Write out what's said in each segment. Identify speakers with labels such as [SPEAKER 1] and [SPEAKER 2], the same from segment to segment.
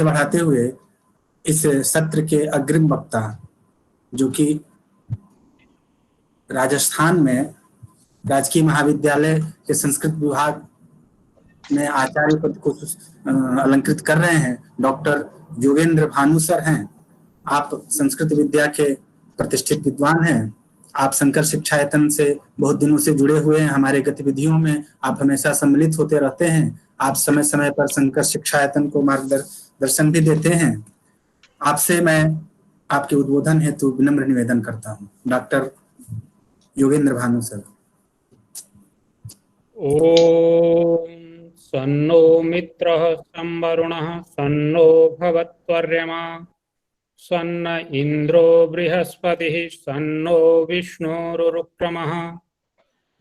[SPEAKER 1] बढ़ाते हुए इस सत्र के अग्रिम वक्ता, जो कि राजस्थान में राजकीय महाविद्यालय के संस्कृत विभाग में आचार्य पद को अलंकृत कर रहे हैं, डॉक्टर योगेंद्र भानु सर हैं। आप संस्कृत विद्या के प्रतिष्ठित विद्वान हैं। आप शंकर शिक्षायतन से बहुत दिनों से जुड़े हुए हैं। हमारे गतिविधियों में आप हमेशा सम्मिलित होते रहते हैं। आप समय समय पर शंकर शिक्षायतन को मार्गदर्शन भी देते हैं। आपसे मैं आपके उद्बोधन हेतु विनम्र निवेदन करता हूँ। Doctor Yogendra Bhanu sir.
[SPEAKER 2] ओम सन्नो मित्रः संवरुणः सन्नो भवत्वर्यमा सन्न इंद्रो बृहस्पतिः सन्नो विष्णुरुक्रमः।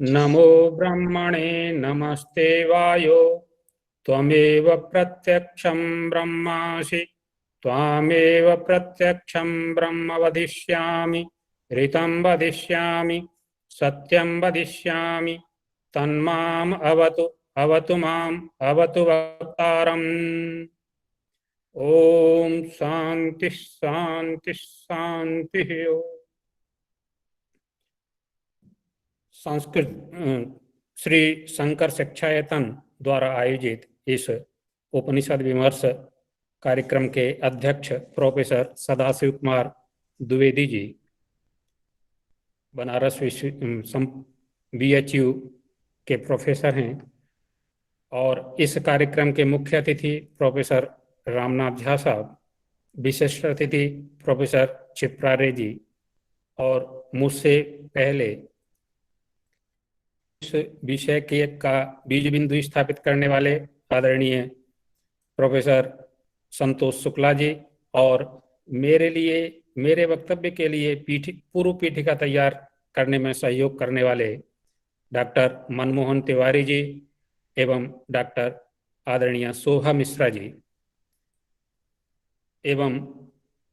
[SPEAKER 2] नमो ब्रह्मणे नमस्ते वायो त्वमेव प्रत्यक्षं ब्रह्मासि त्वामेव प्रत्यक्षं ब्रह्म वदिष्यामि ऋतं वदिष्यामि सत्यं वदिष्यामि तन्माम अवतु माम अवतु वक्तारम्। ओम शांति शांति शांति। संस्कृत श्री शंकर शिक्षायतन द्वारा आयोजित इस उपनिषद विमर्श कार्यक्रम के अध्यक्ष प्रोफेसर सदाशिव कुमार द्विवेदी जी, बनारस BHU के प्रोफेसर हैं, और इस कार्यक्रम के मुख्य अतिथि प्रोफेसर रामनाथ झा साहब, विशिष्ट अतिथि प्रोफेसर चिप्रारे जी, और मुझसे पहले इस विषय के का बीज बिंदु स्थापित करने वाले आदरणीय प्रोफेसर संतोष शुक्ला जी, और मेरे वक्तव्य के लिए पूर्व पीठिका तैयार करने में सहयोग करने वाले डॉक्टर मनमोहन तिवारी जी एवं डॉक्टर आदरणीय शोभा मिश्रा जी एवं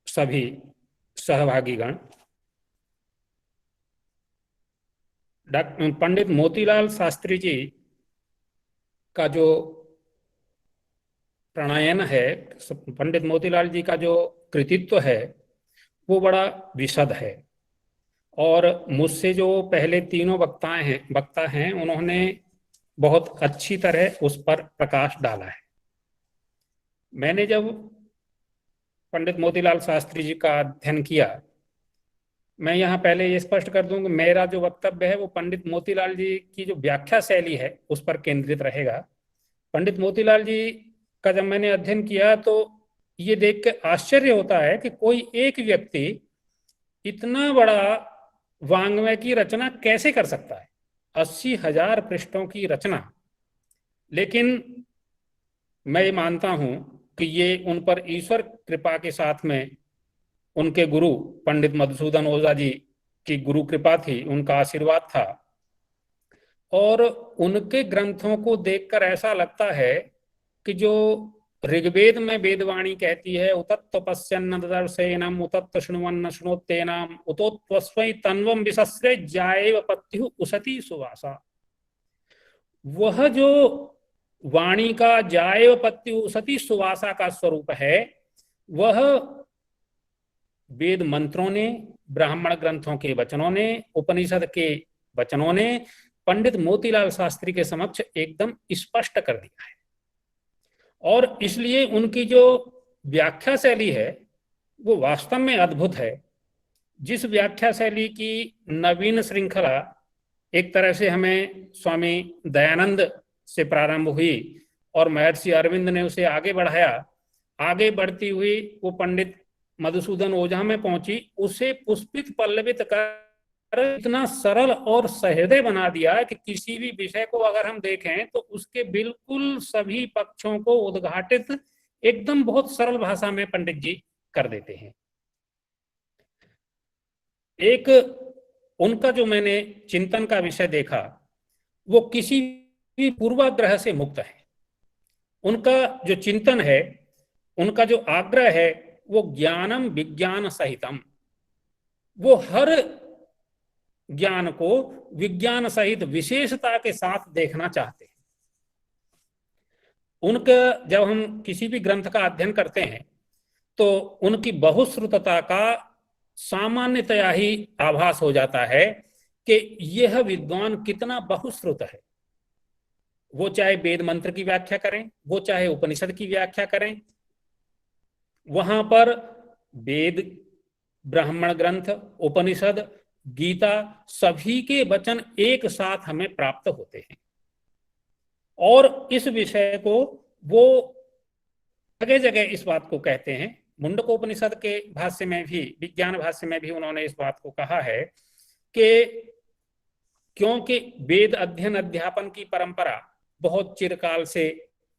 [SPEAKER 2] सभी सहभागीगण। पंडित मोतीलाल शास्त्री जी का जो प्रणयन है, पंडित मोतीलाल जी का जो कृतित्व है, वो बड़ा विशद है, और मुझसे जो पहले तीनों वक्ता हैं उन्होंने बहुत अच्छी तरह उस पर प्रकाश डाला है। मैंने जब पंडित मोतीलाल शास्त्री जी का अध्ययन किया, मैं यहाँ पहले ये स्पष्ट कर दूं कि मेरा जो वक्तव्य है वो पंडित मोतीलाल जी की जो व्याख्या शैली है उस पर केंद्रित रहेगा। पंडित मोतीलाल जी का जब मैंने अध्ययन किया तो ये देख के आश्चर्य होता है कि कोई एक व्यक्ति इतना बड़ा वाङ्मय की रचना कैसे कर सकता है, 80,000 पृष्ठों की रचना। लेकिन मैं ये मानता हूं कि ये उन पर ईश्वर कृपा के साथ में उनके गुरु पंडित मधुसूदन ओझा जी की गुरु कृपा थी, उनका आशीर्वाद था। और उनके ग्रंथों को देखकर ऐसा लगता है कि जो ऋग्वेद में वेदवाणी कहती है उतत्व पश्यन्न दर्शेनम उतत्व शृण्वन्न शृणोत्येनाम उतोत्वस्वै तन्वम विसस्रे जाएव पत्युः उसति सुवासा, वह जो वाणी का जाएव पत्यु उसति सुवासा का स्वरूप है, वह वेद मंत्रों ने, ब्राह्मण ग्रंथों के वचनों ने, उपनिषद के वचनों ने पंडित मोतीलाल शास्त्री के समक्ष एकदम स्पष्ट कर दिया है। और इसलिए उनकी जो व्याख्या शैली है वो वास्तव में अद्भुत है। जिस व्याख्या शैली की नवीन श्रृंखला एक तरह से हमें स्वामी दयानंद से प्रारंभ हुई और महर्षि अरविंद ने उसे आगे बढ़ाया, आगे बढ़ती हुई वो पंडित मधुसूदन ओझा में पहुंची, उसे पुष्पित पल्लवित कर इतना सरल और सहृदय बना दिया कि किसी भी विषय को अगर हम देखें तो उसके बिल्कुल सभी पक्षों को उद्घाटित एकदम बहुत सरल भाषा में पंडित जी कर देते हैं। एक उनका जो मैंने चिंतन का विषय देखा वो किसी भी पूर्वाग्रह से मुक्त है। उनका जो चिंतन है, उनका जो आग्रह है वो ज्ञानम विज्ञान सहितम, वो हर ज्ञान को विज्ञान सहित विशेषता के साथ देखना चाहते हैं। उनका जब हम किसी भी ग्रंथ का अध्ययन करते हैं तो उनकी बहुश्रुतता का सामान्यतया ही आभास हो जाता है कि यह विद्वान कितना बहुश्रुत है। वो चाहे वेद मंत्र की व्याख्या करें, वो चाहे उपनिषद की व्याख्या करें, वहां पर वेद, ब्राह्मण ग्रंथ, उपनिषद, गीता, सभी के वचन एक साथ हमें प्राप्त होते हैं। और इस विषय को वो जगह जगह इस बात को कहते हैं। मुंडकोपनिषद के भाष्य में भी, विज्ञान भाष्य में भी उन्होंने इस बात को कहा है कि क्योंकि वेद अध्ययन अध्यापन की परंपरा बहुत चिरकाल से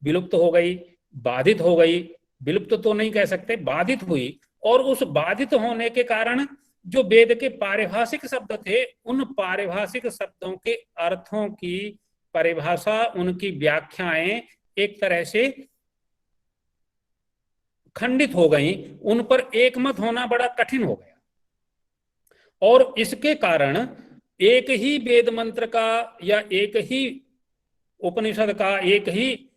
[SPEAKER 2] विलुप्त हो गई, बाधित हो गई, विलुप्त तो नहीं कह सकते, बाधित हुई, और उस बाधित होने के कारण जो वेद के पारिभाषिक शब्द थे, उन पारिभाषिक शब्दों के अर्थों की परिभाषा, उनकी व्याख्याएं एक तरह से खंडित हो गई, उन पर एकमत होना बड़ा कठिन हो गया। और इसके कारण एक ही वेद मंत्र का या एक ही उपनिषद का, एक ही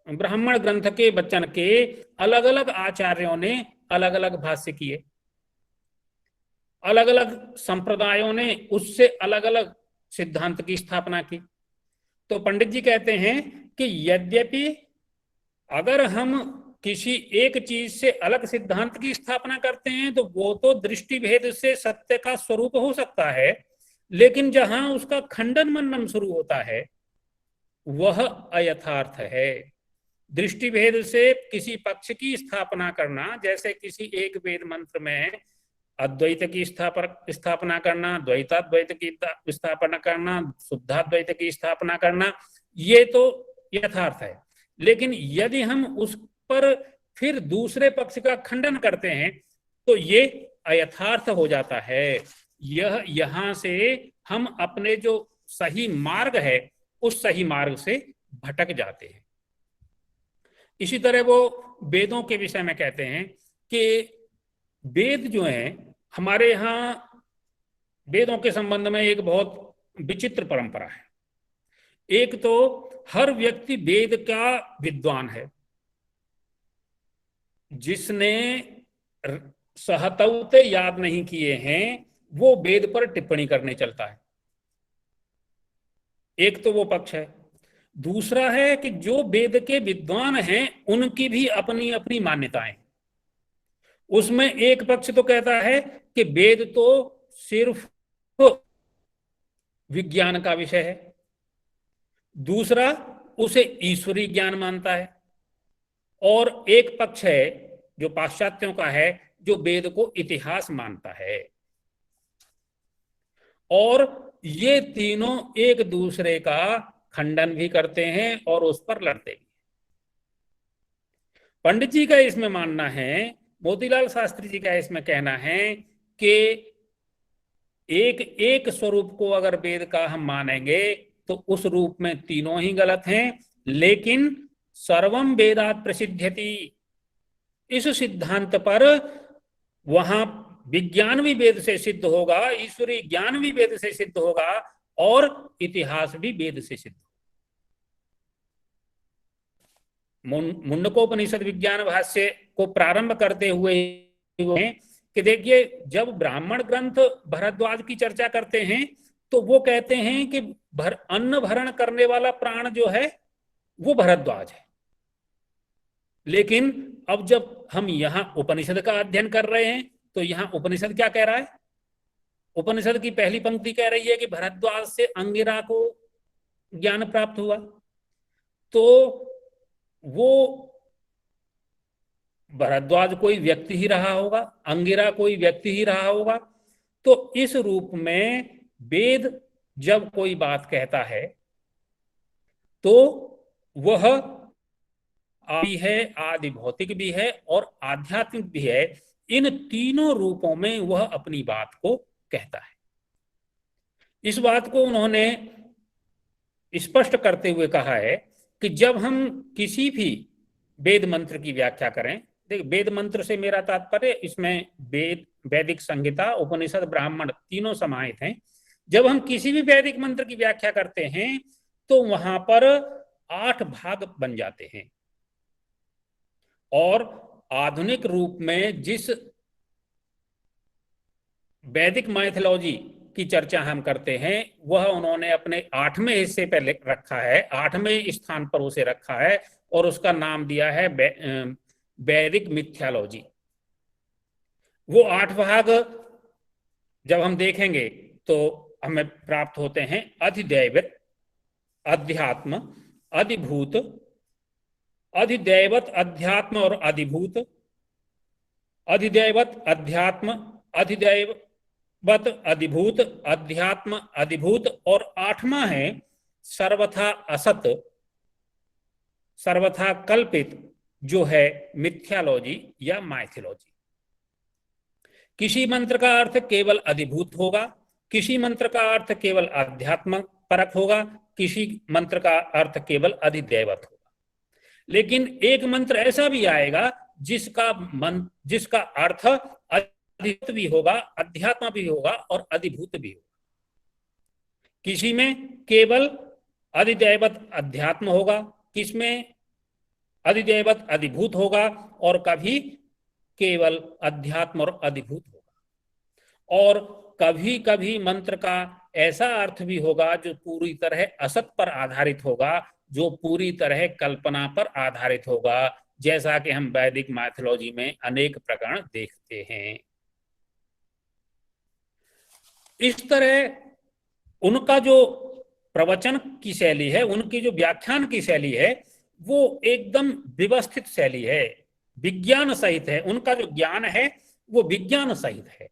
[SPEAKER 2] ब्राह्मण ग्रंथ के वचन के अलग अलग आचार्यों ने अलग अलग भाष्य किए, अलग अलग संप्रदायों ने उससे अलग अलग सिद्धांत की स्थापना की। तो पंडित जी कहते हैं कि यद्यपि अगर हम किसी एक चीज से अलग सिद्धांत की स्थापना करते हैं तो वो तो दृष्टि भेद से सत्य का स्वरूप हो सकता है, लेकिन जहां उसका खंडन मनन शुरू होता है वह अयथार्थ है। दृष्टि भेद से किसी पक्ष की स्थापना करना, जैसे किसी एक वेद मंत्र में अद्वैत की स्थापना करना, द्वैताद्वैत की स्थापना करना, शुद्धाद्वैत की स्थापना करना, ये तो यथार्थ है। लेकिन यदि हम उस पर फिर दूसरे पक्ष का खंडन करते हैं तो ये अयथार्थ हो जाता है। यहां से हम अपने जो सही मार्ग है उस सही मार्ग से भटक जाते हैं। इसी तरह वो वेदों के विषय में कहते हैं कि वेद जो है, हमारे यहाँ वेदों के संबंध में एक बहुत विचित्र परंपरा है। एक तो हर व्यक्ति वेद का विद्वान है, जिसने सहतौते याद नहीं किए हैं वो वेद पर टिप्पणी करने चलता है। एक तो वो पक्ष है। दूसरा है कि जो वेद के विद्वान हैं उनकी भी अपनी अपनी मान्यताएं। उसमें एक पक्ष तो कहता है कि वेद तो सिर्फ विज्ञान का विषय है, दूसरा उसे ईश्वरीय ज्ञान मानता है, और एक पक्ष है जो पाश्चात्यों का है जो वेद को इतिहास मानता है। और ये तीनों एक दूसरे का खंडन भी करते हैं और उस पर लड़ते भी। पंडित जी का इसमें मानना है, मोतीलाल शास्त्री जी का इसमें कहना है कि एक एक स्वरूप को अगर वेद का हम मानेंगे तो उस रूप में तीनों ही गलत हैं, लेकिन सर्वम वेदात् प्रसिद्ध्यति, इस सिद्धांत पर वहां विज्ञान भी वेद से सिद्ध होगा, ईश्वरीय ज्ञान भी वेद से सिद्ध होगा, और इतिहास भी वेद से सिद्ध। मुंडकोपनिषद विज्ञान भाष्य को प्रारंभ करते हुए कि देखिए, जब ब्राह्मण ग्रंथ भरद्वाज की चर्चा करते हैं तो वो कहते हैं कि अन्न भरण करने वाला प्राण जो है वो भरद्वाज है। लेकिन अब जब हम यहाँ उपनिषद का अध्ययन कर रहे हैं तो यहाँ उपनिषद क्या कह रहा है? उपनिषद की पहली पंक्ति कह रही है कि भरद्वाज से अंगिरा को ज्ञान प्राप्त हुआ। तो वो भरद्वाज कोई व्यक्ति ही रहा होगा, अंगिरा कोई व्यक्ति ही रहा होगा। तो इस रूप में वेद जब कोई बात कहता है तो वह आदि है, आदि भौतिक भी है और आध्यात्मिक भी है। इन तीनों रूपों में वह अपनी बात को कहता है। इस बात को उन्होंने स्पष्ट करते हुए कहा है कि जब हम किसी भी वेद मंत्र की व्याख्या करें, देख, वेद मंत्र से मेरा तात्पर्य इसमें वेद, वैदिक संहिता, उपनिषद, ब्राह्मण तीनों समाहित हैं। जब हम किसी भी वैदिक मंत्र की व्याख्या करते हैं तो वहां पर 8 भाग बन जाते हैं। और आधुनिक रूप में जिस वैदिक माइथोलॉजी की चर्चा हम करते हैं, वह उन्होंने अपने 8वें हिस्से पर रखा है, 8वें स्थान पर उसे रखा है, और उसका नाम दिया है वैदिक मिथ्यालॉजी। वो 8 भाग जब हम देखेंगे तो हमें प्राप्त होते हैं अधिदैवत, अध्यात्म, अधिभूत, अधिदैवत, अध्यात्म और अधिभूत, अधिदैवत, अध्यात्म, अधिदैवत, अधिभूत, अध्यात्म, अधिभूत, और 8वां है सर्वथा असत, सर्वथा कल्पित, जो है मिथ्यालॉजी या माइथोलॉजी। किसी मंत्र का अर्थ केवल अधिभूत होगा, किसी मंत्र का अर्थ केवल अध्यात्म परक होगा, किसी मंत्र का अर्थ केवल अधिदैवत होगा। लेकिन एक मंत्र ऐसा भी आएगा जिसका अर्थ अधिभूत भी होगा, अध्यात्म भी होगा और अधिभूत भी होगा। किसी में केवल अधिदैवत अध्यात्म होगा, किसमें अधिदैवत अधिभूत होगा, और कभी केवल अध्यात्म और अधिभूत होगा। और कभी कभी मंत्र का ऐसा अर्थ भी होगा जो पूरी तरह असत पर आधारित होगा, जो पूरी तरह कल्पना पर आधारित होगा, जैसा कि हम वैदिक माइथोलॉजी में अनेक प्रकरण देखते हैं। इस तरह उनका जो प्रवचन की शैली है, उनकी जो व्याख्यान की शैली है, वो एकदम व्यवस्थित शैली है, विज्ञान सहित है। उनका जो ज्ञान है वो विज्ञान सहित है।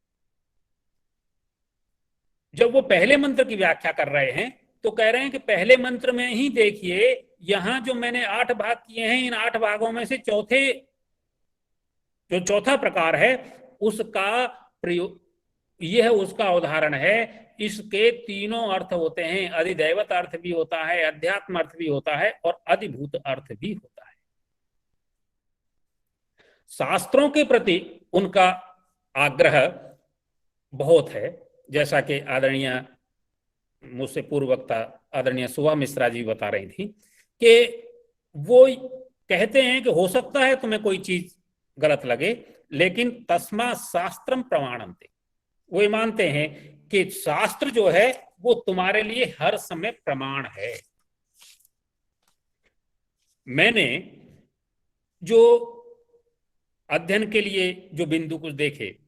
[SPEAKER 2] जब वो पहले मंत्र की व्याख्या कर रहे हैं तो कह रहे हैं कि पहले मंत्र में ही देखिए, यहां जो मैंने 8 भाग किए हैं, इन 8 भागों में से चौथा प्रकार है, उसका प्रयोग, यह उसका उदाहरण है। इसके तीनों अर्थ होते हैं, अधिदैवत अर्थ भी होता है, अध्यात्म अर्थ भी होता है और अधिभूत अर्थ भी होता है। शास्त्रों के प्रति उनका आग्रह बहुत है, जैसा कि आदरणीय मुझसे पूर्व वक्ता आदरणीय सुहा मिश्रा जी बता रही थी कि वो कहते हैं कि हो सकता है तुम्हें कोई चीज गलत लगे, लेकिन तस्मा शास्त्रम प्रमाणन्ते। वो मानते हैं कि शास्त्र जो है वो तुम्हारे लिए हर समय प्रमाण है। मैंने जो अध्ययन के लिए जो बिंदु कुछ देखे,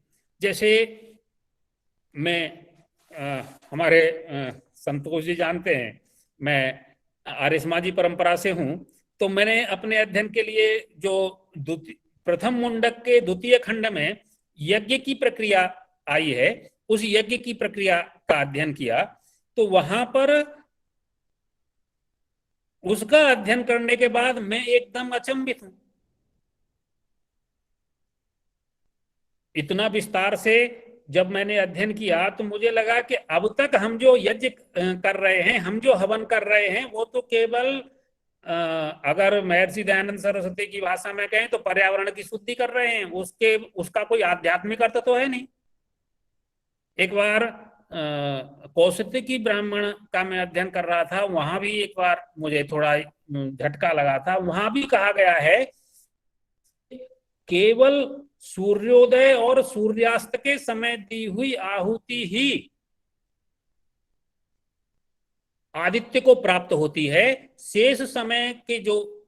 [SPEAKER 2] जैसे मैं हमारे संतोष जी जानते हैं, मैं आर्य समाजी परंपरा से हूं, तो मैंने अपने अध्ययन के लिए जो प्रथम मुंडक के द्वितीय खंड में यज्ञ की प्रक्रिया आई है, उस यज्ञ की प्रक्रिया का अध्ययन किया, तो वहां पर उसका अध्ययन करने के बाद मैं एकदम अचंभित हूं। इतना विस्तार से जब मैंने अध्ययन किया तो मुझे लगा कि अब तक हम जो यज्ञ कर रहे हैं, हम जो हवन कर रहे हैं, वो तो केवल अगर महर्षि दयानंद सरस्वती की भाषा में कहें तो पर्यावरण की शुद्धि कर रहे हैं, उसका कोई आध्यात्मिक अर्थ तो है नहीं। एक बार कौशिकी ब्राह्मण का मैं अध्ययन कर रहा था, वहां भी एक बार मुझे थोड़ा झटका लगा था। वहां भी कहा गया है केवल सूर्योदय और सूर्यास्त के समय दी हुई आहुति ही आदित्य को प्राप्त होती है। शेष समय के जो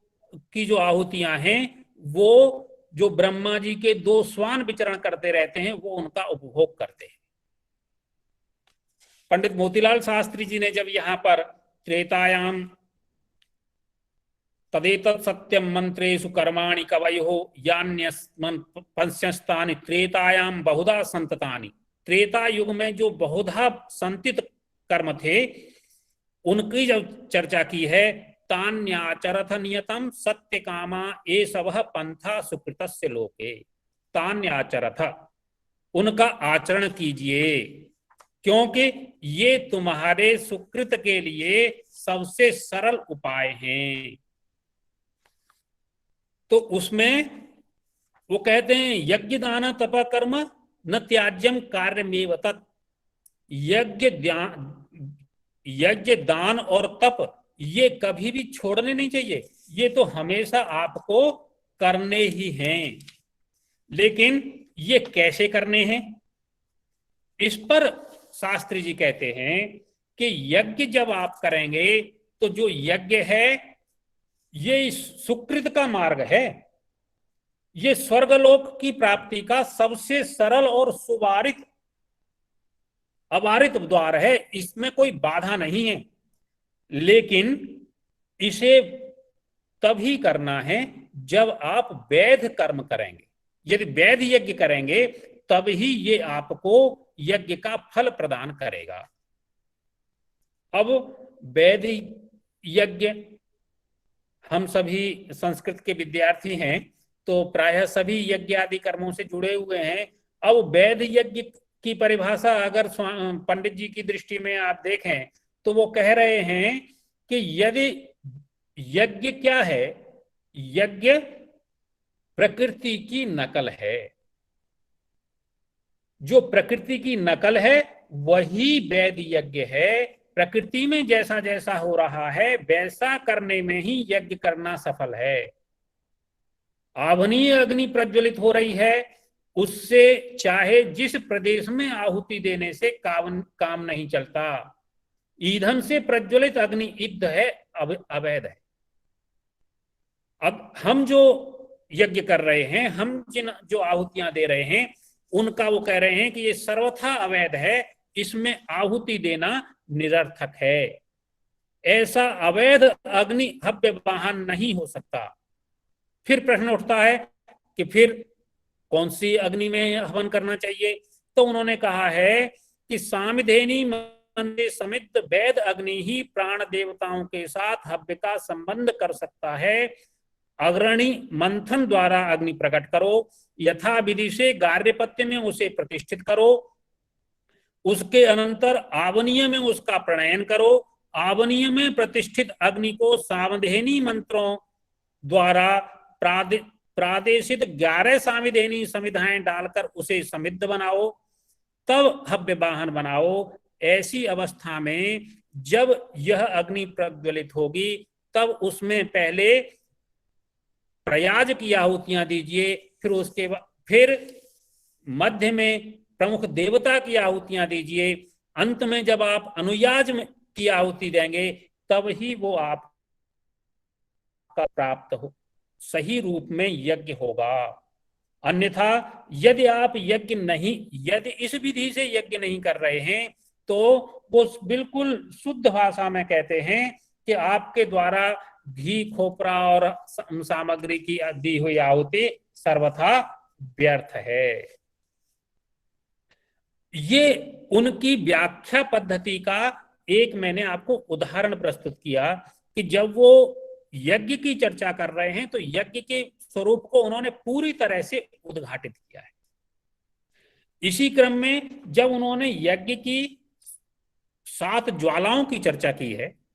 [SPEAKER 2] आहुतियां हैं, वो जो ब्रह्मा जी के 2 श्वान विचरण करते रहते हैं, वो उनका उपभोग करते हैं। पंडित मोतीलाल शास्त्री जी ने जब यहाँ पर त्रेतायाम तदेतत् सत्यम मंत्रेषु कर्माणि कवयो यान्यस्मन् पंचस्तानि त्रेतायाम बहुधा संततानि, त्रेता युग में जो बहुधा संतित कर्म थे, उनकी जब चर्चा की है, तान्याचरथ नियतम सत्य कामा एषवः पंथा सुकृतस्य लोके। तान्याचरथ, उनका आचरण कीजिए, क्योंकि ये तुम्हारे सुकृत के लिए सबसे सरल उपाय हैं। तो उसमें वो कहते हैं यज्ञ दान तप कर्म न त्याज्यम कार्यमेव तत्। यज्ञ दान और तप ये कभी भी छोड़ने नहीं चाहिए, ये तो हमेशा आपको करने ही हैं। लेकिन ये कैसे करने हैं, इस पर शास्त्री जी कहते हैं कि यज्ञ जब आप करेंगे तो जो यज्ञ है ये सुकृत का मार्ग है, ये स्वर्गलोक की प्राप्ति का सबसे सरल और सुवारित अबारित द्वार है, इसमें कोई बाधा नहीं है। लेकिन इसे तभी करना है जब आप वैध कर्म करेंगे। यदि वैध यज्ञ करेंगे तब ही ये आपको यज्ञ का फल प्रदान करेगा। अब वैध यज्ञ, हम सभी संस्कृत के विद्यार्थी हैं तो प्रायः सभी यज्ञ आदि कर्मों से जुड़े हुए हैं। अब वैध यज्ञ की परिभाषा अगर पंडित जी की दृष्टि में आप देखें तो वो कह रहे हैं कि यदि यज्ञ क्या है, यज्ञ प्रकृति की नकल है, जो प्रकृति की नकल है वही वैध यज्ञ है। प्रकृति में जैसा जैसा हो रहा है वैसा करने में ही यज्ञ करना सफल है। आभनीय अग्नि प्रज्वलित हो रही है, उससे चाहे जिस प्रदेश में आहुति देने से काम नहीं चलता। ईंधन से प्रज्वलित अग्नि ईद है, अवैध है। अब हम जो यज्ञ कर रहे हैं, हम जिन जो आहुतियां दे रहे हैं, उनका वो कह रहे हैं कि ये सर्वथा अवैध है, इसमें आहुति देना निरर्थक है। ऐसा अवैध अग्नि हव्य वाहन नहीं हो सकता। फिर प्रश्न उठता है कि फिर कौन सी अग्नि में हवन करना चाहिए, तो उन्होंने कहा है कि सामिधेनी मंदे समिद्ध वैद अग्नि ही प्राण देवताओं के साथ हव्य का संबंध कर सकता है। अग्रणी मंथन द्वारा अग्नि प्रकट करो, यथा विधि से गार्हपत्य में उसे प्रतिष्ठित करो, उसके अनंतर आवनीय में उसका प्रणयन करो। आवनीय में प्रतिष्ठित अग्नि को सामधेनी मंत्रों द्वारा प्रादेशित 11 सामिधेनी समिधाएं डालकर उसे समिद्ध बनाओ, तब हव्य वाहन बनाओ। ऐसी अवस्था में जब यह अग्नि प्रज्वलित होगी तब उसमें पहले प्रयाज की आहुतियां दीजिए, फिर उसके बाद फिर मध्य में प्रमुख देवता की आहुतियां दीजिए, अंत में जब आप अनुयाज की आहुति देंगे तब ही वो आपका प्राप्त हो सही रूप में यज्ञ होगा। अन्यथा यदि आप यदि इस विधि से यज्ञ नहीं कर रहे हैं तो वो बिल्कुल शुद्ध भाषा में कहते हैं कि आपके द्वारा घी खोपरा और सामग्री की दी हुई आहुति सर्वथा व्यर्थ है। ये उनकी व्याख्या पद्धति का एक मैंने आपको उदाहरण प्रस्तुत किया कि जब वो यज्ञ की चर्चा कर रहे हैं तो यज्ञ के स्वरूप को उन्होंने पूरी तरह से उद्घाटित किया है। इसी क्रम में जब उन्होंने यज्ञ की 7 ज्वालाओं की चर्चा की है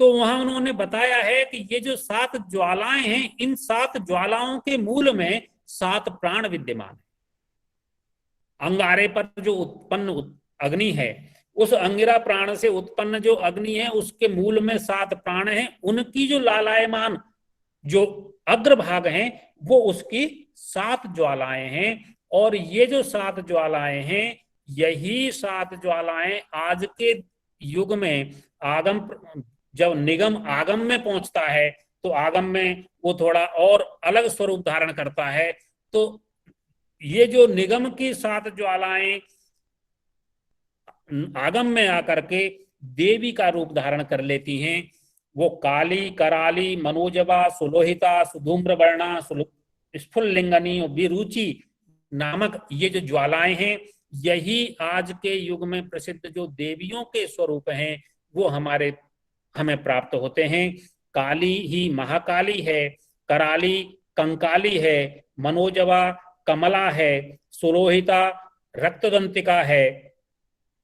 [SPEAKER 2] तो वहां उन्होंने बताया है कि ये जो 7 ज्वालाएं हैं, इन 7 ज्वालाओं के मूल में 7 प्राण विद्यमान है। अंगारे पर जो उत्पन्न अग्नि है, उस अंगिरा प्राण से उत्पन्न जो अग्नि है उसके मूल में 7 प्राण हैं। उनकी जो लालायमान जो अग्रभाग हैं वो उसकी 7 ज्वालाएं हैं। और ये जो 7 ज्वालाएं हैं, यही 7 ज्वालाएं आज के युग में जब निगम आगम में पहुंचता है तो आगम में वो थोड़ा और अलग स्वरूप धारण करता है। तो ये जो निगम की 7 ज्वालाएं आगम में आकर के देवी का रूप धारण कर लेती हैं, वो काली, कराली, मनोजवा, सुलोहिता, सुधूम्र वर्णा, स्फुल्लिंगनी और विरुचि नामक ये जो ज्वालाएं हैं, यही आज के युग में प्रसिद्ध जो देवियों के स्वरूप हैं वो हमें प्राप्त होते हैं। काली ही महाकाली है, कराली कंकाली है, मनोजवा कमला है, सुरोहिता रक्तदंतिका है,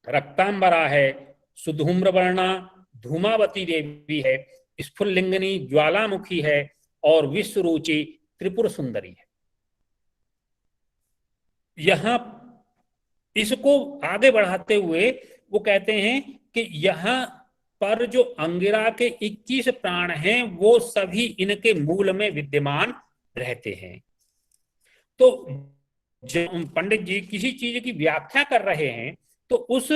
[SPEAKER 2] रक्तांबरा है, सुधूम्रवर्णा धूमावती देवी है, स्फुल्लिंगनी ज्वालामुखी है और विश्वरुचि त्रिपुर सुंदरी है। यहां इसको आगे बढ़ाते हुए वो कहते हैं कि यहां पर जो अंगिरा के 21 प्राण हैं वो सभी इनके मूल में विद्यमान रहते हैं। तो जब पंडित जी किसी चीज की व्याख्या कर रहे हैं तो उस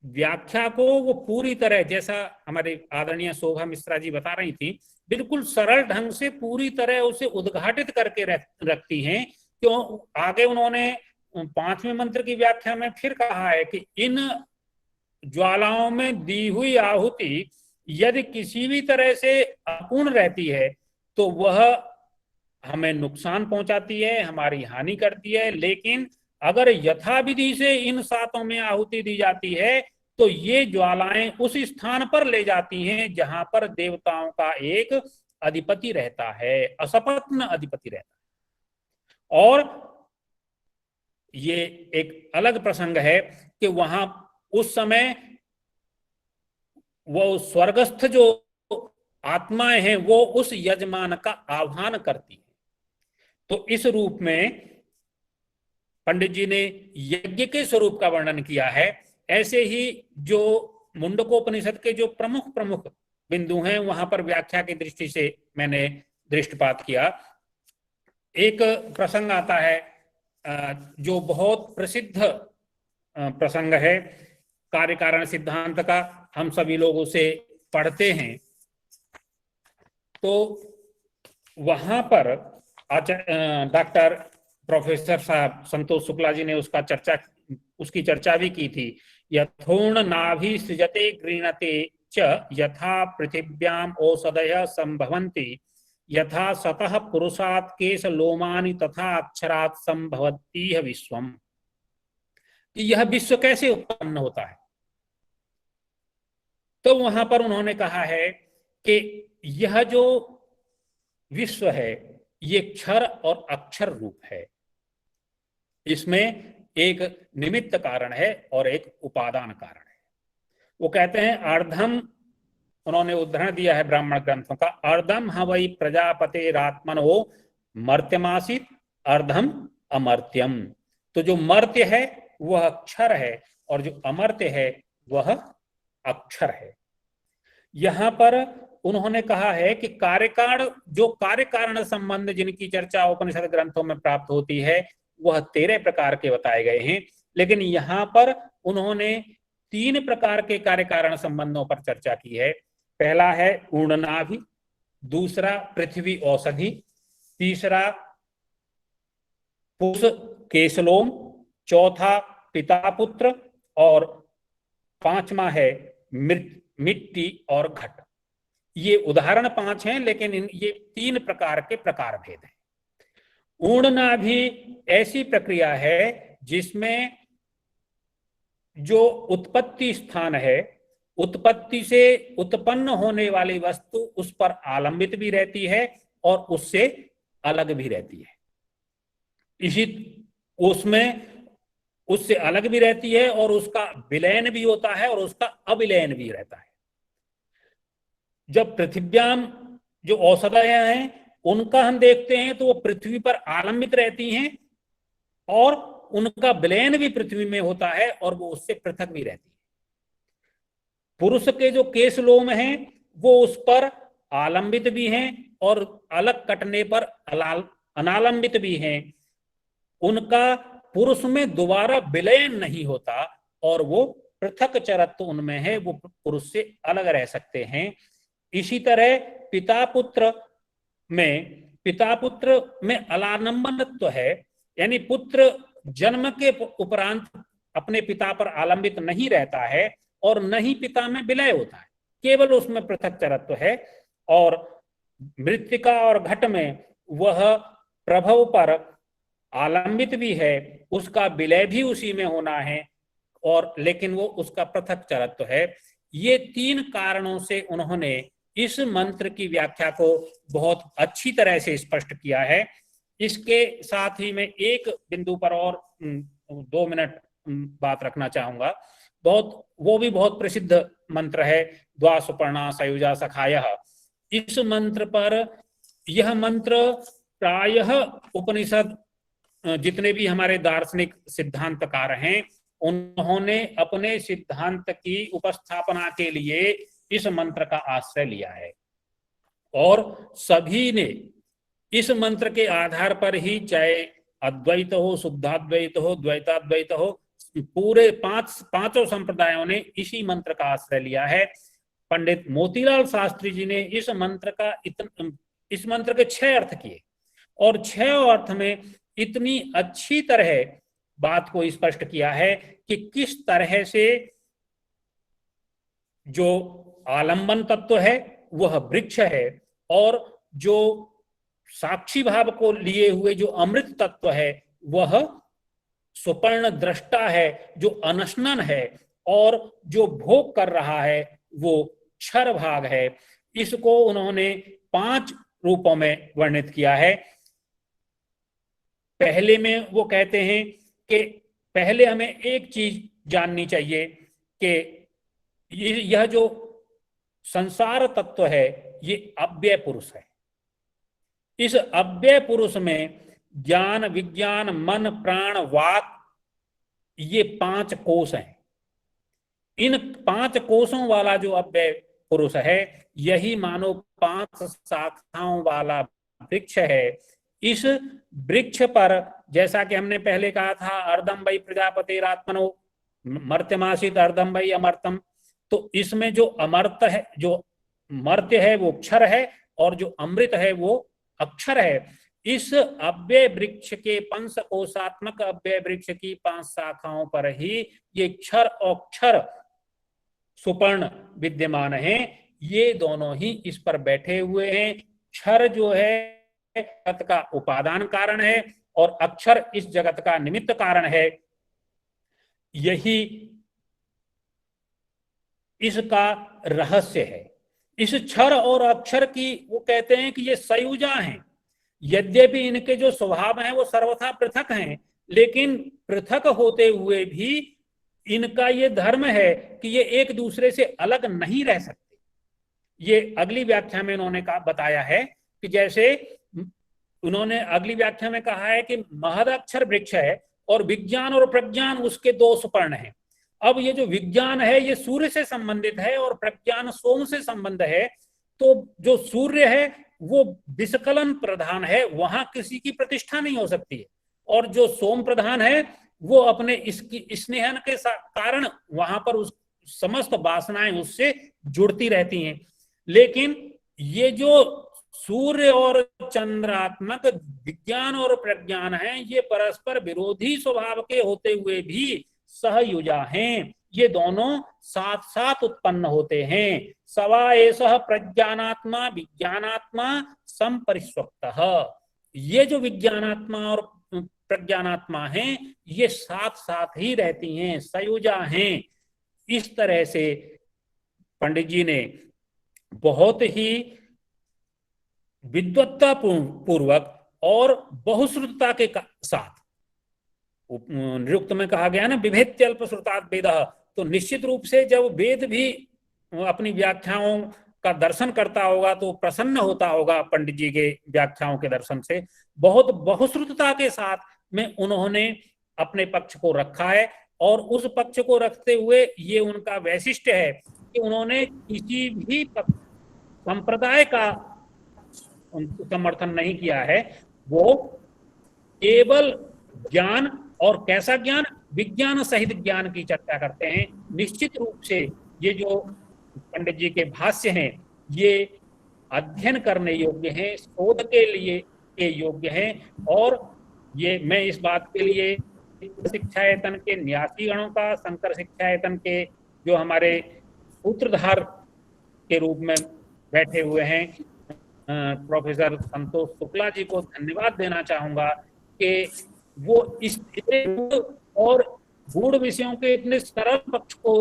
[SPEAKER 2] व्याख्या को वो पूरी तरह, जैसा हमारे आदरणीय शोभा मिश्रा जी बता रही थी, बिल्कुल सरल ढंग से पूरी तरह उसे उद्घाटित करके रखती हैं। क्यों? आगे उन्होंने 5वें मंत्र की व्याख्या में फिर कहा है कि इन ज्वालाओं में दी हुई आहुति यदि किसी भी तरह से अपूर्ण रहती है तो वह हमें नुकसान पहुंचाती है, हमारी हानि करती है। लेकिन अगर यथाविधि से इन सातों में आहुति दी जाती है तो ये ज्वालाएं उस स्थान पर ले जाती हैं जहां पर देवताओं का एक अधिपति रहता है, असपत्न अधिपति रहता है। और ये एक अलग प्रसंग है कि वहां उस समय वो स्वर्गस्थ जो आत्माएं हैं वो उस यजमान का आह्वान करती है। तो इस रूप में पंडित जी ने यज्ञ के स्वरूप का वर्णन किया है। ऐसे ही जो मुंडकोपनिषद के जो प्रमुख प्रमुख बिंदु हैं वहां पर व्याख्या की दृष्टि से मैंने दृष्टिपात किया। एक प्रसंग आता है जो बहुत प्रसिद्ध प्रसंग है कार्य कारण सिद्धांत का, हम सभी लोग उसे पढ़ते हैं। तो वहां पर डॉक्टर प्रोफेसर साहब संतोष शुक्ला जी ने उसकी चर्चा भी की थी। यथोर्ण नाभि सृजते गृणते च यथा पृथिव्याम औषधयः संभवन्ति यथा सतः पुरुषात् केश लोमानि तथा अक्षरात् संभवति विश्वम। यह विश्व कैसे उत्पन्न होता है? तो वहां पर उन्होंने कहा है कि यह जो विश्व है ये क्षर और अक्षर रूप है। इसमें एक निमित्त कारण है और एक उपादान कारण है। वो कहते हैं अर्धम, उन्होंने उदाहरण दिया है ब्राह्मण ग्रंथों का, अर्धम हवै प्रजापतेरात्मनो मर्त्यमासीत अर्धम अमर्त्यम। तो जो मर्त्य है वह क्षर है और जो अमर्त्य है वह अक्षर है। यहां पर उन्होंने कहा है कि कार्य कारण संबंध जिनकी चर्चा उपनिषद ग्रंथों में प्राप्त होती है वह 13 प्रकार के बताए गए हैं। लेकिन यहां पर उन्होंने 3 प्रकार के कार्य कारण संबंधों पर चर्चा की है। पहला है ऊर्णनाभि, दूसरा पृथ्वी औषधि, तीसरा पुरुष केशलोम, चौथा पिता पुत्र और 5वां है मिट्टी और घट। ये उदाहरण 5 हैं लेकिन ये 3 प्रकार के प्रकार भेद हैं। ऊर्णनाभि ऐसी प्रक्रिया है जिसमें जो उत्पत्ति स्थान है, उत्पत्ति से उत्पन्न होने वाली वस्तु उस पर आलंबित भी रहती है और उससे अलग भी रहती है। उससे अलग भी रहती है और उसका विलयन भी होता है और उसका अविलयन भी रहता है। जब पृथिव्याम जो औषधयः हैं उनका हम देखते हैं तो वो पृथ्वी पर आलंबित रहती हैं और उनका विलयन भी पृथ्वी में होता है और वो उससे पृथक भी रहती है। पुरुष के जो केशलोम हैं वो उस पर आलंबित भी हैं और अलग कटने पर अनालंबित भी हैं। उनका पुरुष में दोबारा विलयन नहीं होता और वो पृथक चरत्व उनमें है, वो पुरुष से अलग रह सकते हैं। इसी तरह पिता पुत्र में अलालंबनत्व है, यानी पुत्र जन्म के उपरांत अपने पिता पर आलंबित नहीं रहता है और न ही पिता में विलय होता है, केवल उसमें पृथक चरत्व है। और मृत्तिका और घट में वह प्रभव पर आलंबित भी है, उसका विलय भी उसी में होना है और लेकिन वो उसका पृथक चरत्व है। ये 3 कारणों से उन्होंने इस मंत्र की व्याख्या को बहुत अच्छी तरह से स्पष्ट किया है। इसके साथ ही मैं एक बिंदु पर और 2 मिनट बात रखना चाहूंगा। वो भी बहुत प्रसिद्ध मंत्र है, द्वासुपर्णा सयुजा सखायः। इस मंत्र पर, यह मंत्र प्रायः उपनिषद जितने भी हमारे दार्शनिक सिद्धांतकार हैं उन्होंने अपने सिद्धांत की उपस्थापना के लिए इस मंत्र का आश्रय लिया है और सभी ने इस मंत्र के आधार पर ही, चाहे अद्वैत हो, शुद्धाद्वैत हो, द्वैताद्वैत हो, पूरे पांचों संप्रदायों ने इसी मंत्र का आश्रय लिया है। पंडित मोतीलाल शास्त्री जी ने इस मंत्र के 6 अर्थ किए और 6 अर्थ में इतनी अच्छी तरह बात को स्पष्ट किया है कि किस तरह से जो आलंबन तत्व है वह वृक्ष है और जो साक्षी भाव को लिए हुए जो अमृत तत्व है वह सुपर्ण दृष्टा है, जो अनशनन है, और जो भोग कर रहा है वो क्षर भाग है। इसको उन्होंने 5 रूपों में वर्णित किया है। पहले में वो कहते हैं कि पहले हमें एक चीज जाननी चाहिए कि यह जो संसार तत्व है ये अव्यय पुरुष है। इस अव्यय पुरुष में ज्ञान, विज्ञान, मन, प्राण, वाक, ये 5 कोश हैं। इन 5 कोशों वाला जो अव्यय पुरुष है यही मानो 5 शाखाओं वाला वृक्ष है। इस वृक्ष पर, जैसा कि हमने पहले कहा था, अर्धम वै प्रजापतिरात्मनो मर्त्यमासीत अर्धम वै अमर्तम, तो इसमें जो अमर्त है, जो मर्त्य है वो क्षर है और जो अमृत है वो अक्षर है। इस अव्यय वृक्ष के पंचकोशात्मक अव्यय वृक्ष की 5 शाखाओं पर ही ये क्षर और क्षर सुपर्ण विद्यमान हैं। ये दोनों ही इस पर बैठे हुए हैं। क्षर जो है जगत का उपादान कारण है और अक्षर इस जगत का निमित्त कारण है। यही इसका रहस्य है। इस क्षर और अक्षर की वो कहते हैं कि ये संयुजा हैं। यद्यपि इनके जो स्वभाव हैं वो सर्वथा पृथक हैं, लेकिन पृथक होते हुए भी इनका ये धर्म है कि ये एक दूसरे से अलग नहीं रह सकते। ये अगली व्याख्या में उन्होंने बताया है कि जैसे उन्होंने अगली व्याख्या में कहा है कि महदक्षर वृक्ष है और विज्ञान और प्रज्ञान उसके 2 सुपर्ण हैं। अब ये जो विज्ञान है ये सूर्य से संबंधित है और प्रज्ञान सोम से संबंध है। तो जो सूर्य है वो विस्कलन प्रधान है, वहां किसी की प्रतिष्ठा नहीं हो सकती है, और जो सोम प्रधान है वो अपने इसकी स्नेहन के कारण वहां पर उस समस्त वासनाएं उससे जुड़ती रहती हैं। लेकिन ये जो सूर्य और चंद्रात्मक विज्ञान और प्रज्ञान है ये परस्पर विरोधी स्वभाव के होते हुए भी सहयुजा हैं। ये दोनों साथ साथ उत्पन्न होते हैं। सवा एषः प्रज्ञानात्मा विज्ञानात्मा संपरिस्वक्तः। ये जो विज्ञानात्मा और प्रज्ञानात्मा हैं ये साथ साथ ही रहती हैं, संयुजा हैं। इस तरह से पंडित जी ने बहुत ही विद्वत्ता पूर्वक और बहुश्रुतता के साथ, निरुक्त में कहा गया ना विभेत्य अल्पश्रुतात् वेदः, तो निश्चित रूप से जब वेद भी अपनी व्याख्याओं का दर्शन करता होगा तो प्रसन्न होता होगा पंडित जी के व्याख्याओं के दर्शन से। बहुत बहुश्रुतता के साथ में उन्होंने अपने पक्ष को रखा है और उस पक्ष को रखते हुए ये उनका वैशिष्ट्य है कि उन्होंने किसी भी संप्रदाय का समर्थन नहीं किया है। वो केवल ज्ञान, और कैसा ज्ञान, विज्ञान सहित ज्ञान की चर्चा करते हैं। निश्चित रूप से ये जो पंडित जी के भाष्य हैं ये अध्ययन करने योग्य हैं, शोध के लिए के योग्य हैं। और ये मैं इस बात के लिए शिक्षायतन के न्यासी गणों का, शंकर शिक्षायतन के जो हमारे सूत्रधार के रूप में बैठे हुए हैं प्रोफेसर संतोष शुक्ला जी को धन्यवाद देना चाहूंगा कि वो इस और गूढ़ विषयों के इतने सरल पक्ष को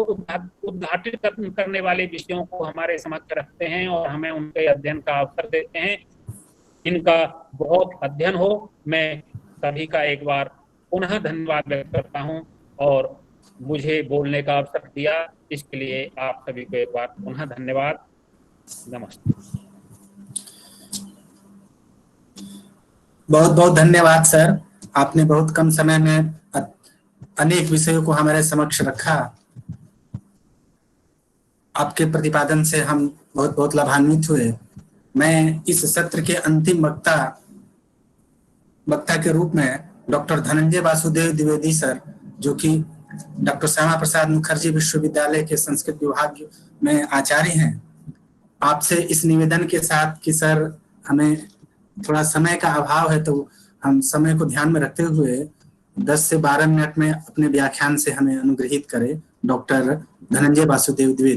[SPEAKER 2] उद्घाटित करने वाले विषयों को हमारे समक्ष रखते हैं और हमें उनके अध्ययन का अवसर देते हैं। इनका बहुत अध्ययन हो। मैं सभी का एक बार पुनः धन्यवाद व्यक्त करता हूं और मुझे बोलने का अवसर दिया इसके लिए आप सभी को एक बार पुनः धन्यवाद। नमस्ते।
[SPEAKER 1] बहुत बहुत धन्यवाद सर। आपने बहुत कम समय में अनेक विषयों को हमारे समक्ष रखा। आपके प्रतिपादन से हम बहुत बहुत लाभान्वित हुए। मैं इस सत्र के अंतिम वक्ता के रूप में डॉक्टर धनंजय वासुदेव द्विवेदी सर, जो कि डॉक्टर श्यामा प्रसाद मुखर्जी विश्वविद्यालय के संस्कृत विभाग में आचार्य हैं, आपसे इस निवेदन के साथ कि सर हमें थोड़ा समय का अभाव है, तो हम समय को ध्यान में रखते हुए 10 से 12 मिनट में अपने व्याख्यान से हमें अनुग्रहित करें। डॉक्टर धनंजय वासुदेव द्विवेदी।